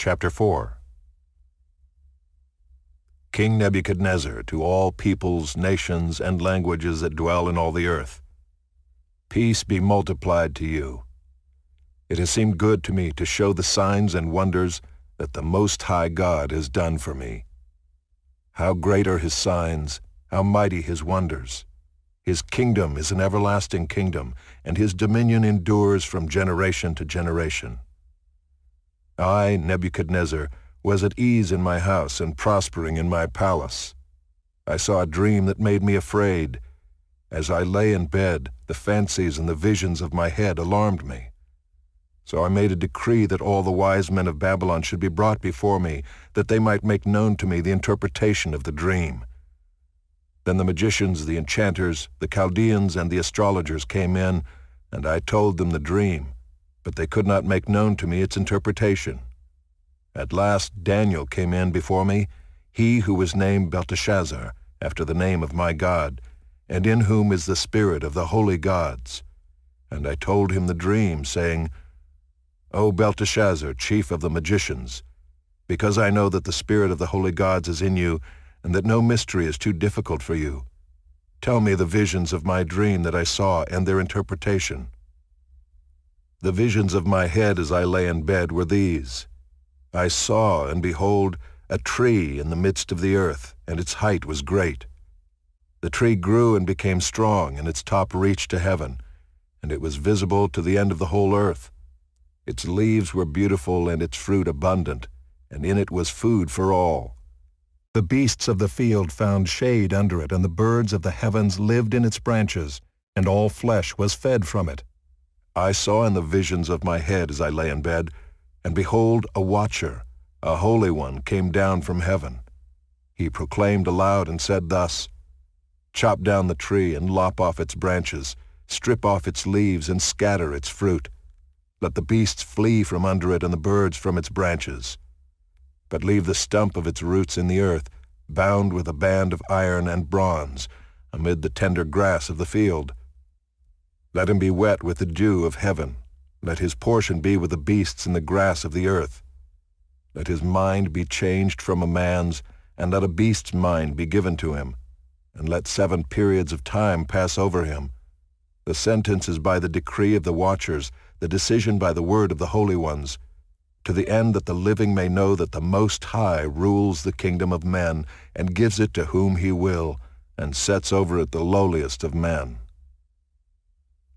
Chapter 4. King Nebuchadnezzar, to all peoples, nations, and languages that dwell in all the earth, peace be multiplied to you. It has seemed good to me to show the signs and wonders that the Most High God has done for me. How great are his signs, how mighty his wonders! His kingdom is an everlasting kingdom, and his dominion endures from generation to generation. I, Nebuchadnezzar, was at ease in my house and prospering in my palace. I saw a dream that made me afraid. As I lay in bed, the fancies and the visions of my head alarmed me. So I made a decree that all the wise men of Babylon should be brought before me, that they might make known to me the interpretation of the dream. Then the magicians, the enchanters, the Chaldeans, and the astrologers came in, and I told them the dream, but they could not make known to me its interpretation. At last Daniel came in before me, he who was named Belteshazzar, after the name of my God, and in whom is the spirit of the holy gods. And I told him the dream, saying, O Belteshazzar, chief of the magicians, because I know that the spirit of the holy gods is in you, and that no mystery is too difficult for you, tell me the visions of my dream that I saw and their interpretation. The visions of my head as I lay in bed were these. I saw, and behold, a tree in the midst of the earth, and its height was great. The tree grew and became strong, and its top reached to heaven, and it was visible to the end of the whole earth. Its leaves were beautiful and its fruit abundant, and in it was food for all. The beasts of the field found shade under it, and the birds of the heavens lived in its branches, and all flesh was fed from it. I saw in the visions of my head as I lay in bed, and behold, a watcher, a holy one, came down from heaven. He proclaimed aloud and said thus, Chop down the tree and lop off its branches, strip off its leaves and scatter its fruit. Let the beasts flee from under it and the birds from its branches. But leave the stump of its roots in the earth, bound with a band of iron and bronze, amid the tender grass of the field. Let him be wet with the dew of heaven. Let his portion be with the beasts in the grass of the earth. Let his mind be changed from a man's, and let a beast's mind be given to him. And let 7 periods of time pass over him. The sentence is by the decree of the watchers, the decision by the word of the holy ones, to the end that the living may know that the Most High rules the kingdom of men, and gives it to whom he will, and sets over it the lowliest of men.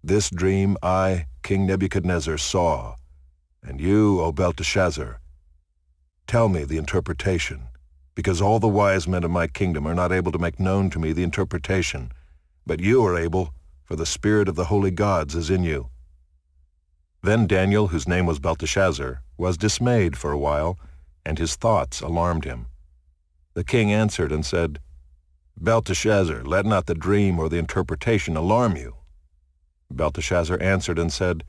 This dream I, King Nebuchadnezzar, saw, and you, O Belteshazzar, tell me the interpretation, because all the wise men of my kingdom are not able to make known to me the interpretation, but you are able, for the spirit of the holy gods is in you. Then Daniel, whose name was Belteshazzar, was dismayed for a while, and his thoughts alarmed him. The king answered and said, Belteshazzar, let not the dream or the interpretation alarm you. Belteshazzar answered and said,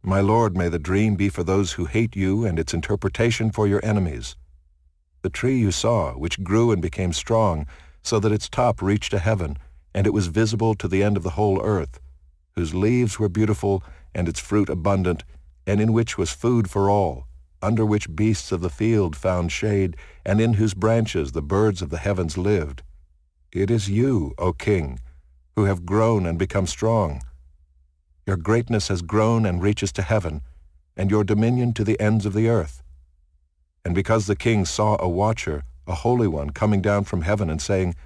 My lord, may the dream be for those who hate you, and its interpretation for your enemies. The tree you saw, which grew and became strong, so that its top reached to heaven, and it was visible to the end of the whole earth, whose leaves were beautiful, and its fruit abundant, and in which was food for all, under which beasts of the field found shade, and in whose branches the birds of the heavens lived. It is you, O king, who have grown and become strong. Your greatness has grown and reaches to heaven, and your dominion to the ends of the earth. And because the king saw a watcher, a holy one, coming down from heaven and saying,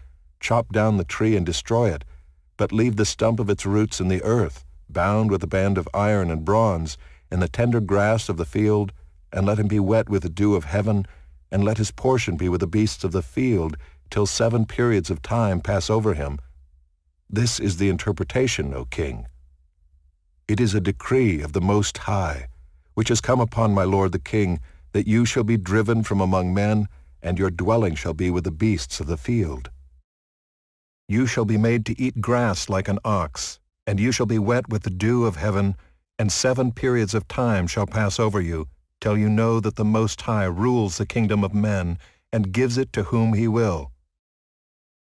Chop down the tree and destroy it, but leave the stump of its roots in the earth, bound with a band of iron and bronze, in the tender grass of the field, and let him be wet with the dew of heaven, and let his portion be with the beasts of the field, till 7 periods of time pass over him. This is the interpretation, O king. It is a decree of the Most High, which has come upon my lord the king, that you shall be driven from among men, and your dwelling shall be with the beasts of the field. You shall be made to eat grass like an ox, and you shall be wet with the dew of heaven, and 7 periods of time shall pass over you, till you know that the Most High rules the kingdom of men, and gives it to whom he will.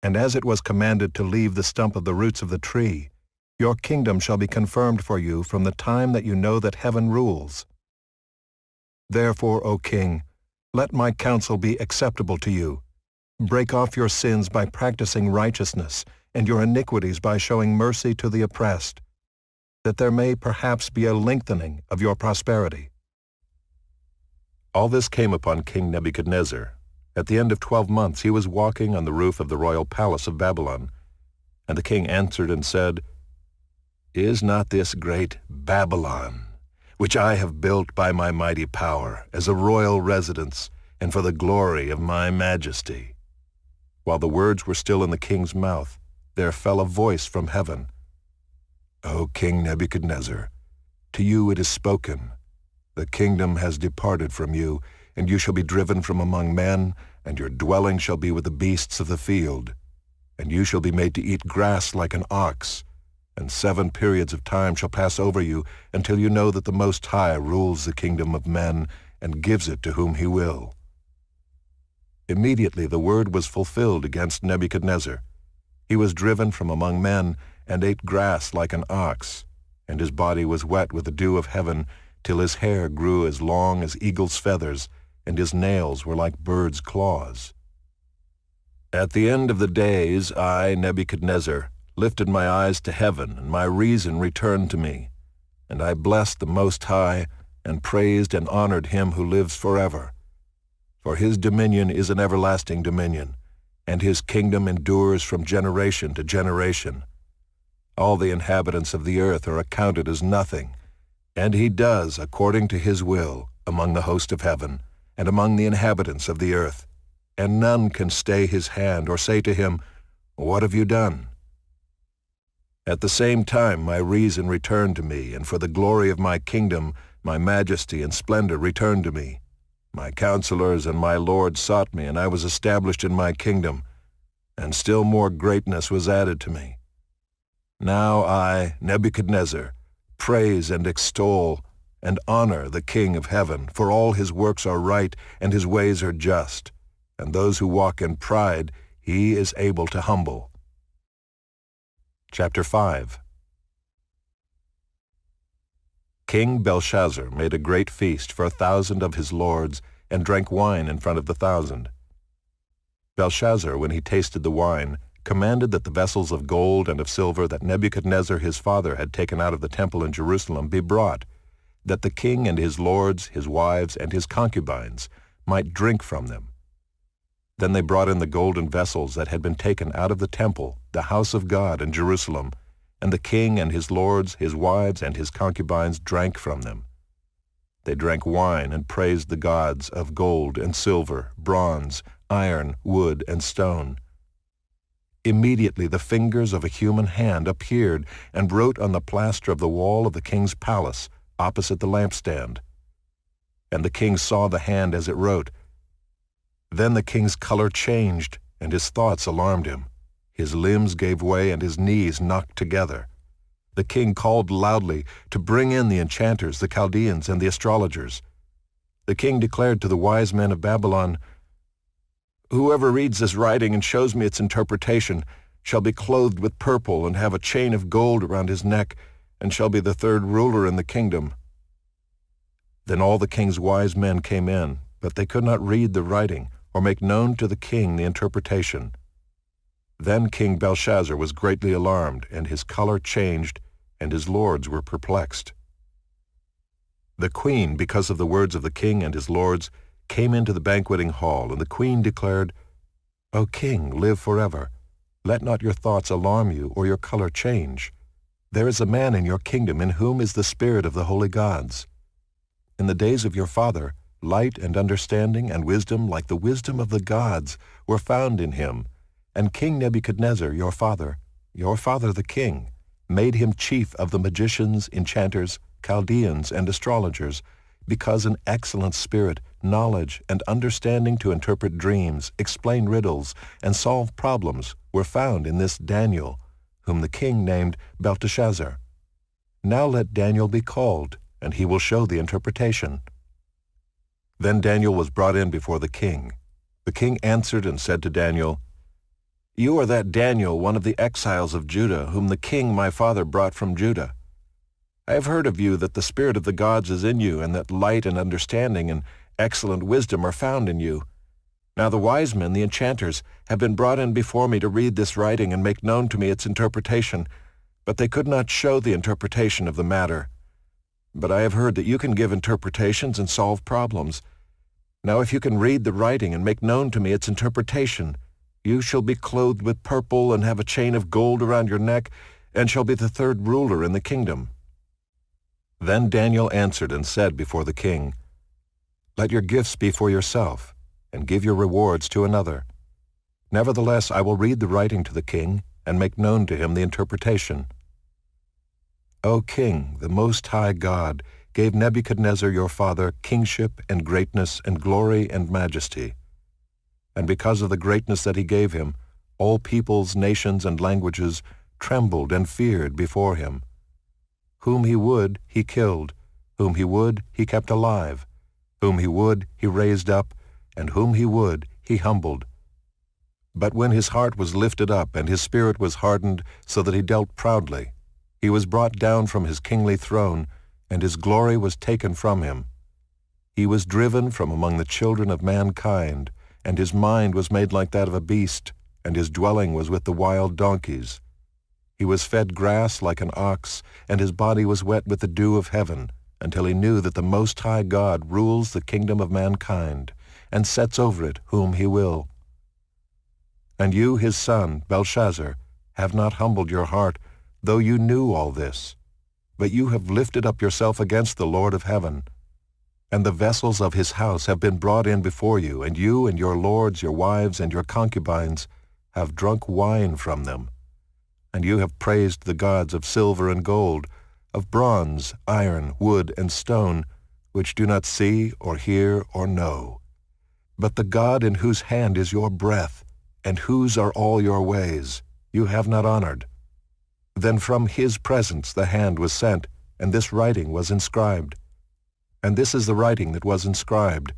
And as it was commanded to leave the stump of the roots of the tree, your kingdom shall be confirmed for you from the time that you know that heaven rules. Therefore, O king, let my counsel be acceptable to you. Break off your sins by practicing righteousness, and your iniquities by showing mercy to the oppressed, that there may perhaps be a lengthening of your prosperity." All this came upon King Nebuchadnezzar. At the end of 12 months he was walking on the roof of the royal palace of Babylon. And the king answered and said, "Is not this great Babylon, which I have built by my mighty power, as a royal residence, and for the glory of my majesty?" While the words were still in the king's mouth, there fell a voice from heaven, "O King Nebuchadnezzar, to you it is spoken. The kingdom has departed from you, and you shall be driven from among men, and your dwelling shall be with the beasts of the field. And you shall be made to eat grass like an ox, and 7 periods of time shall pass over you, until you know that the Most High rules the kingdom of men, and gives it to whom he will." Immediately the word was fulfilled against Nebuchadnezzar. He was driven from among men, and ate grass like an ox, and his body was wet with the dew of heaven, till his hair grew as long as eagle's feathers, and his nails were like birds' claws. At the end of the days, I, Nebuchadnezzar, lifted my eyes to heaven, and my reason returned to me. And I blessed the Most High, and praised and honored him who lives forever. For his dominion is an everlasting dominion, and his kingdom endures from generation to generation. All the inhabitants of the earth are accounted as nothing, and he does according to his will among the host of heaven, and among the inhabitants of the earth. And none can stay his hand or say to him, "What have you done?" At the same time my reason returned to me, and for the glory of my kingdom my majesty and splendor returned to me. My counselors and my lords sought me, and I was established in my kingdom, and still more greatness was added to me. Now I, Nebuchadnezzar, praise and extol and honor the King of heaven, for all his works are right and his ways are just, and those who walk in pride he is able to humble. Chapter 5. King Belshazzar made a great feast for 1,000 of his lords, and drank wine in front of the 1,000. Belshazzar, when he tasted the wine, commanded that the vessels of gold and of silver that Nebuchadnezzar his father had taken out of the temple in Jerusalem be brought, that the king and his lords, his wives, and his concubines might drink from them. Then they brought in the golden vessels that had been taken out of the temple, the house of God in Jerusalem, and the king and his lords, his wives, and his concubines drank from them. They drank wine and praised the gods of gold and silver, bronze, iron, wood, and stone. Immediately the fingers of a human hand appeared and wrote on the plaster of the wall of the king's palace, opposite the lampstand. And the king saw the hand as it wrote. Then the king's color changed, and his thoughts alarmed him. His limbs gave way, and his knees knocked together. The king called loudly to bring in the enchanters, the Chaldeans, and the astrologers. The king declared to the wise men of Babylon, "Whoever reads this writing and shows me its interpretation shall be clothed with purple and have a chain of gold around his neck, and shall be the 3rd ruler in the kingdom." Then all the king's wise men came in, but they could not read the writing or make known to the king the interpretation. Then King Belshazzar was greatly alarmed, and his color changed, and his lords were perplexed. The queen, because of the words of the king and his lords, came into the banqueting hall, and the queen declared, "O king, live forever. Let not your thoughts alarm you or your color change. There is a man in your kingdom in whom is the spirit of the holy gods. In the days of your father, light and understanding and wisdom like the wisdom of the gods were found in him, and King Nebuchadnezzar, your father the king, made him chief of the magicians, enchanters, Chaldeans, and astrologers, because an excellent spirit, knowledge, and understanding to interpret dreams, explain riddles, and solve problems were found in this Daniel, whom the king named Belteshazzar. Now let Daniel be called, and he will show the interpretation." Then Daniel was brought in before the king. The king answered and said to Daniel, "You are that Daniel, one of the exiles of Judah, whom the king my father brought from Judah. I have heard of you that the spirit of the gods is in you, and that light and understanding and excellent wisdom are found in you. Now the wise men, the enchanters, have been brought in before me to read this writing and make known to me its interpretation, but they could not show the interpretation of the matter. But I have heard that you can give interpretations and solve problems. Now if you can read the writing and make known to me its interpretation, you shall be clothed with purple and have a chain of gold around your neck, and shall be the third ruler in the kingdom." Then Daniel answered and said before the king, "Let your gifts be for yourself, and give your rewards to another. Nevertheless, I will read the writing to the king, and make known to him the interpretation. O king, the Most High God gave Nebuchadnezzar your father kingship and greatness and glory and majesty. And because of the greatness that he gave him, all peoples, nations, and languages trembled and feared before him. Whom he would, he killed. Whom he would, he kept alive. Whom he would, he raised up. And whom he would, he humbled. But when his heart was lifted up and his spirit was hardened so that he dealt proudly, he was brought down from his kingly throne, and his glory was taken from him. He was driven from among the children of mankind, and his mind was made like that of a beast, and his dwelling was with the wild donkeys. He was fed grass like an ox, and his body was wet with the dew of heaven, until he knew that the Most High God rules the kingdom of mankind, and sets over it whom he will. And you, his son, Belshazzar, have not humbled your heart, though you knew all this. But you have lifted up yourself against the Lord of heaven. And the vessels of his house have been brought in before you, and your lords, your wives, and your concubines have drunk wine from them. And you have praised the gods of silver and gold, of bronze, iron, wood, and stone, which do not see or hear or know. But the God in whose hand is your breath, and whose are all your ways, you have not honored. Then from his presence the hand was sent, and this writing was inscribed. And this is the writing that was inscribed: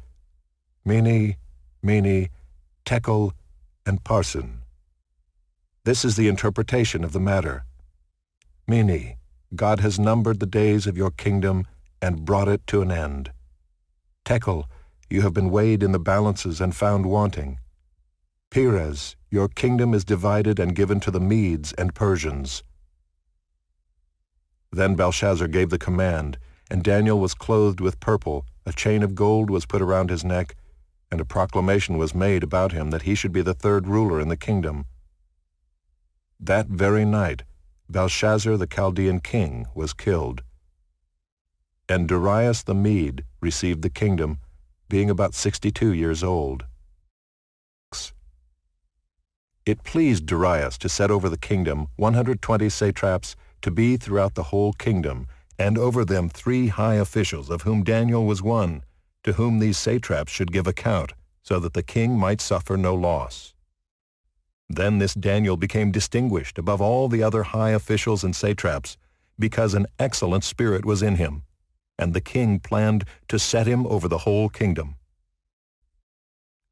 Mene, Mene, Tekel, and Parsin. This is the interpretation of the matter. Mene, God has numbered the days of your kingdom and brought it to an end. Tekel, you have been weighed in the balances and found wanting. Peres, your kingdom is divided and given to the Medes and Persians. Then Belshazzar gave the command, and Daniel was clothed with purple, a chain of gold was put around his neck, and a proclamation was made about him that he should be the third ruler in the kingdom. That very night, Belshazzar the Chaldean king was killed. And Darius the Mede received the kingdom, being about 62 years old. It pleased Darius to set over the kingdom 120 satraps to be throughout the whole kingdom, and over them 3 high officials, of whom Daniel was one, to whom these satraps should give account, so that the king might suffer no loss. Then this Daniel became distinguished above all the other high officials and satraps, because an excellent spirit was in him, and the king planned to set him over the whole kingdom.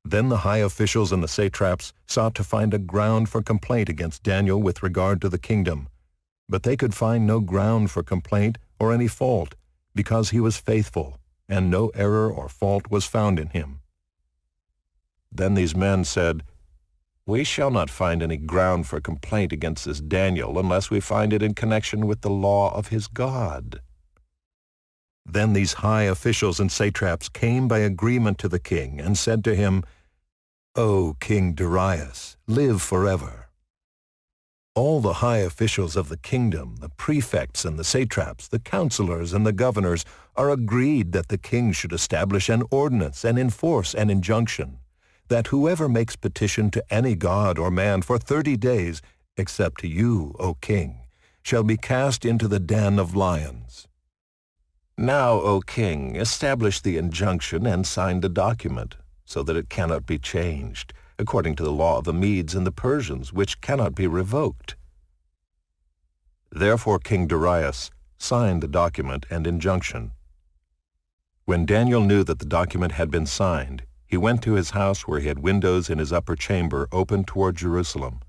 Then the high officials and the satraps sought to find a ground for complaint against Daniel with regard to the kingdom, but they could find no ground for complaint or any fault, because he was faithful, and no error or fault was found in him. Then these men said, "We shall not find any ground for complaint against this Daniel unless we find it in connection with the law of his God." Then these high officials and satraps came by agreement to the king and said to him, "O King Darius, live forever." All the high officials of the kingdom, the prefects and the satraps, the counselors and the governors, are agreed that the king should establish an ordinance and enforce an injunction, that whoever makes petition to any god or man for 30 days, except to you, O king, shall be cast into the den of lions. Now, O king, establish the injunction and sign the document, so that it cannot be changed, according to the law of the Medes and the Persians, which cannot be revoked. Therefore King Darius signed the document and injunction. When Daniel knew that the document had been signed, he went to his house where he had windows in his upper chamber open toward Jerusalem.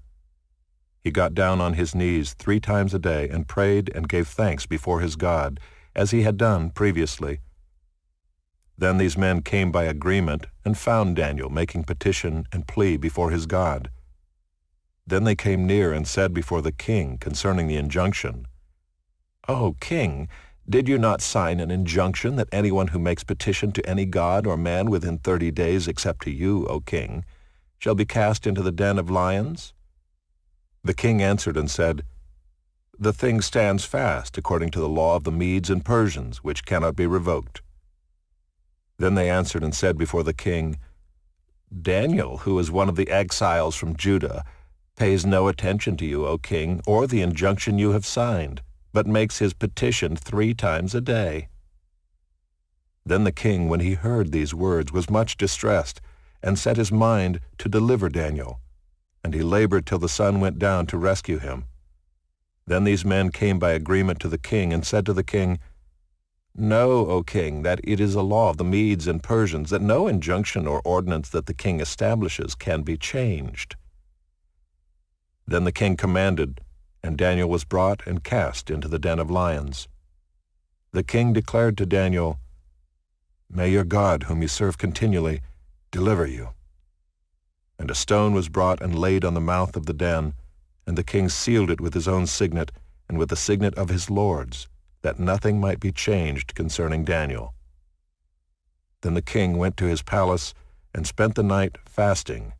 He got down on his knees 3 times a day and prayed and gave thanks before his God, as he had done previously. Then these men came by agreement and found Daniel making petition and plea before his God. Then they came near and said before the king concerning the injunction, "O king, did you not sign an injunction that anyone who makes petition to any god or man within 30 days except to you, O king, shall be cast into the den of lions?" The king answered and said, "The thing stands fast according to the law of the Medes and Persians, which cannot be revoked." Then they answered and said before the king, "Daniel, who is one of the exiles from Judah, pays no attention to you, O king, or the injunction you have signed, but makes his petition 3 times a day." Then the king, when he heard these words, was much distressed, and set his mind to deliver Daniel, and he labored till the sun went down to rescue him. Then these men came by agreement to the king, and said to the king, "Know, O king, that it is a law of the Medes and Persians that no injunction or ordinance that the king establishes can be changed." Then the king commanded, and Daniel was brought and cast into the den of lions. The king declared to Daniel, "May your God, whom you serve continually, deliver you." And a stone was brought and laid on the mouth of the den, and the king sealed it with his own signet and with the signet of his lords, that nothing might be changed concerning Daniel. Then the king went to his palace and spent the night fasting.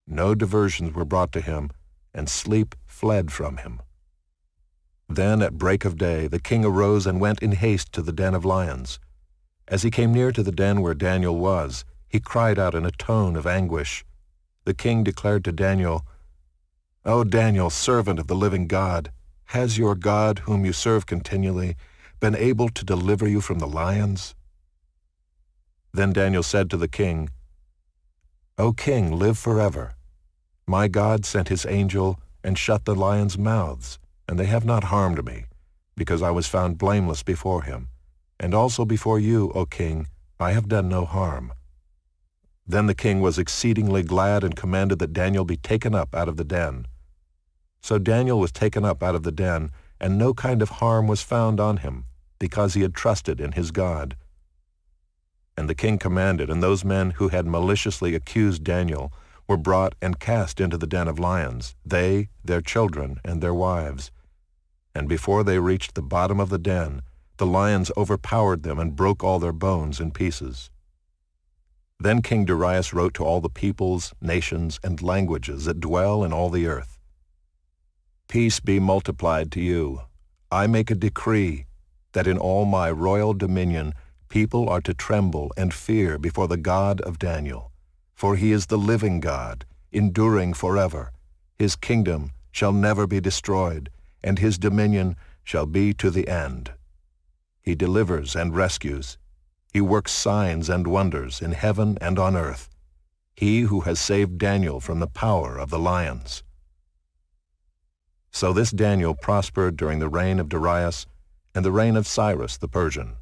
No diversions were brought to him, and sleep fled from him. Then at break of day the king arose and went in haste to the den of lions. As he came near to the den where Daniel was, he cried out in a tone of anguish. The king declared to Daniel, "O Daniel, servant of the living God, has your God, whom you serve continually, been able to deliver you from the lions?" Then Daniel said to the king, "O king, live forever. My God sent his angel and shut the lions' mouths, and they have not harmed me, because I was found blameless before him. And also before you, O king, I have done no harm." Then the king was exceedingly glad and commanded that Daniel be taken up out of the den. So Daniel was taken up out of the den, and no kind of harm was found on him, because he had trusted in his God. And the king commanded, and those men who had maliciously accused Daniel were brought and cast into the den of lions, they, their children, and their wives. And before they reached the bottom of the den, the lions overpowered them and broke all their bones in pieces. Then King Darius wrote to all the peoples, nations, and languages that dwell in all the earth, "Peace be multiplied to you. I make a decree that in all my royal dominion people are to tremble and fear before the God of Daniel. For he is the living God, enduring forever. His kingdom shall never be destroyed, and his dominion shall be to the end. He delivers and rescues. He works signs and wonders in heaven and on earth. He who has saved Daniel from the power of the lions." So this Daniel prospered during the reign of Darius and the reign of Cyrus the Persian.